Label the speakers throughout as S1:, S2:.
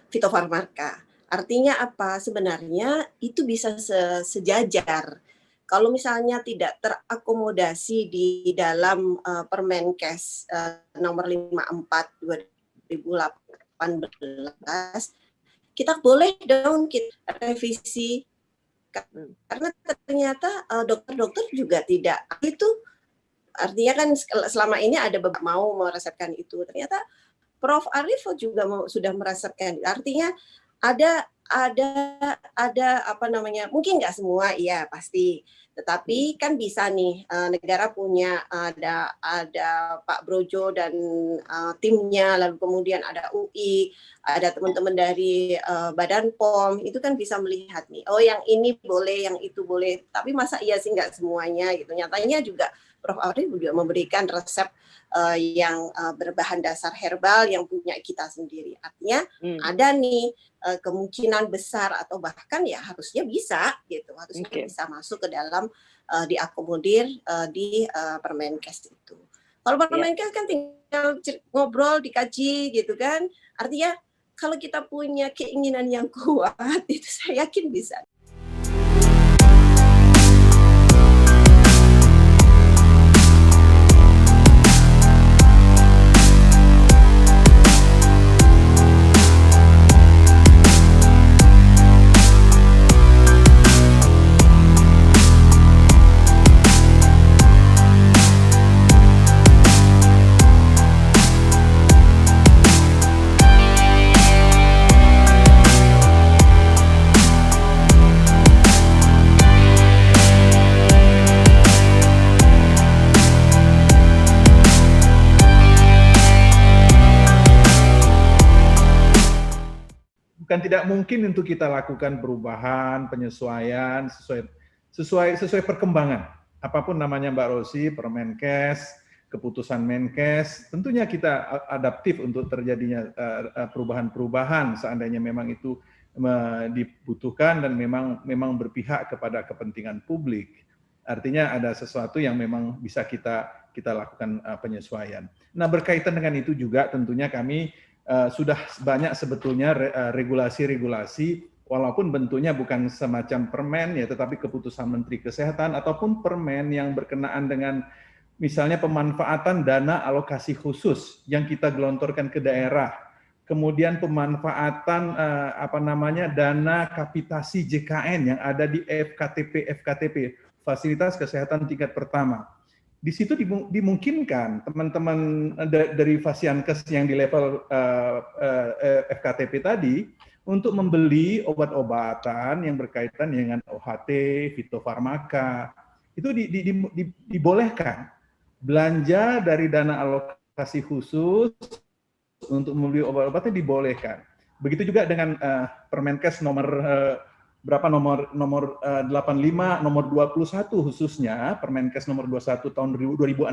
S1: fitofarmaka. Artinya apa? Sebenarnya itu bisa sejajar. Kalau misalnya tidak terakomodasi di dalam Permenkes nomor 54 2018, kita boleh dong kita revisi karena ternyata dokter-dokter juga tidak itu. Artinya kan selama ini ada beberapa mau merasakan itu, ternyata Prof. Arief juga sudah merasakan. Artinya ada apa namanya, mungkin nggak semua, iya pasti, tetapi kan bisa nih negara punya ada Pak Brojo dan timnya, lalu kemudian ada UI, ada teman-teman dari Badan POM, itu kan bisa melihat nih, oh yang ini boleh, yang itu boleh, tapi masa iya sih nggak semuanya gitu. Nyatanya juga Prof. Arief juga memberikan resep yang berbahan dasar herbal yang punya kita sendiri. Artinya ada nih kemungkinan besar atau bahkan ya harusnya bisa gitu, harusnya bisa masuk ke dalam diakomodir di Permenkes itu. Kalau Permenkes kan tinggal ngobrol, dikaji gitu kan. Artinya kalau kita punya keinginan yang kuat itu saya yakin bisa.
S2: Bukan tidak mungkin untuk kita lakukan perubahan, penyesuaian sesuai perkembangan. Apapun namanya Mbak Rosi, Permenkes, keputusan Menkes, tentunya kita adaptif untuk terjadinya perubahan-perubahan seandainya memang itu dibutuhkan dan memang berpihak kepada kepentingan publik. Artinya ada sesuatu yang memang bisa kita lakukan penyesuaian. Nah, berkaitan dengan itu juga tentunya kami sudah banyak sebetulnya regulasi-regulasi, walaupun bentuknya bukan semacam permen ya, tetapi keputusan Menteri Kesehatan ataupun permen yang berkenaan dengan misalnya pemanfaatan dana alokasi khusus yang kita gelontorkan ke daerah, kemudian pemanfaatan dana kapitasi JKN yang ada di FKTP, Fasilitas Kesehatan Tingkat Pertama. Di situ dimungkinkan teman-teman dari Fasiankes yang di level FKTP tadi untuk membeli obat-obatan yang berkaitan dengan OHT, fitofarmaka, itu dibolehkan. Belanja dari dana alokasi khusus untuk membeli obat-obatan dibolehkan. Begitu juga dengan Permenkes nomor 85, nomor 21 khususnya, Permenkes nomor 21 tahun 2016,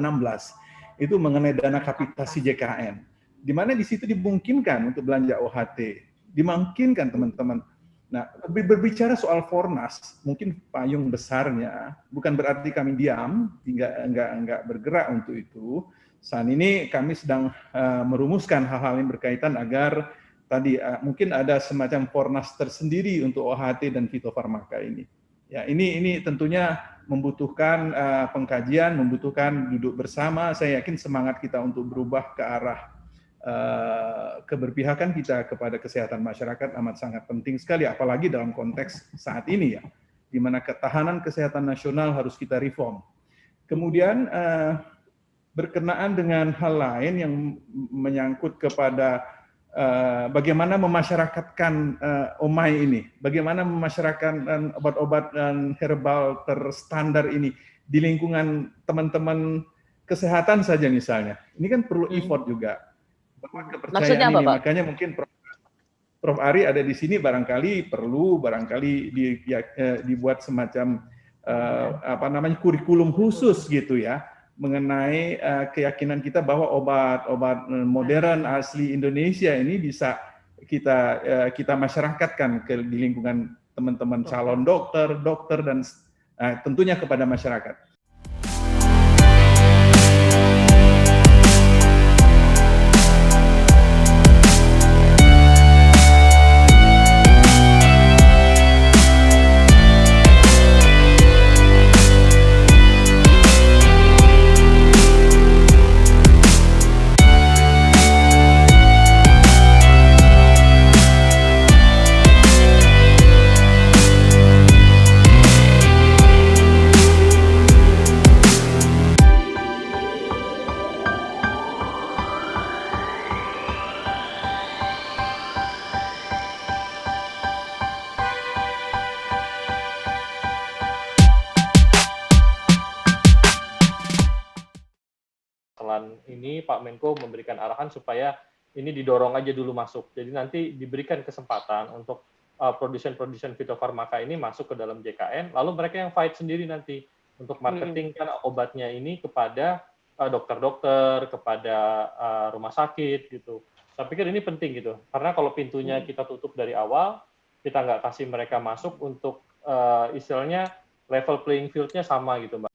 S2: itu mengenai dana kapitasi JKN. Di mana di situ dimungkinkan untuk belanja OHT, dimungkinkan teman-teman. Nah, berbicara soal Fornas, mungkin payung besarnya, bukan berarti kami diam, enggak bergerak untuk itu. Saat ini kami sedang merumuskan hal-hal yang berkaitan agar tadi mungkin ada semacam Fornas tersendiri untuk OHT dan fitofarmaka ini. Ya, ini tentunya membutuhkan pengkajian, membutuhkan duduk bersama. Saya yakin semangat kita untuk berubah ke arah keberpihakan kita kepada kesehatan masyarakat amat sangat penting sekali, apalagi dalam konteks saat ini ya, di mana ketahanan kesehatan nasional harus kita reform. Kemudian berkenaan dengan hal lain yang menyangkut kepada bagaimana memasyarakatkan OMAI ini, bagaimana memasyarakatkan obat-obat dan herbal terstandar ini di lingkungan teman-teman kesehatan saja misalnya. Ini kan perlu effort juga.
S3: Maksudnya apa,
S2: ini.
S3: Pak?
S2: Makanya mungkin Prof. Ari ada di sini barangkali dibuat semacam kurikulum khusus gitu ya, mengenai keyakinan kita bahwa obat-obat modern asli Indonesia ini bisa kita masyarakatkan di lingkungan teman-teman calon dokter dan tentunya kepada masyarakat.
S4: bulan ini Pak Menko memberikan arahan supaya ini didorong aja dulu masuk. Jadi nanti diberikan kesempatan untuk produsen-produsen fitofarmaka ini masuk ke dalam JKN, lalu mereka yang fight sendiri nanti untuk marketingkan obatnya ini kepada dokter-dokter, kepada rumah sakit gitu. Saya pikir ini penting gitu, karena kalau pintunya kita tutup dari awal, kita nggak kasih mereka masuk untuk istilahnya level playing field-nya sama gitu, Mbak.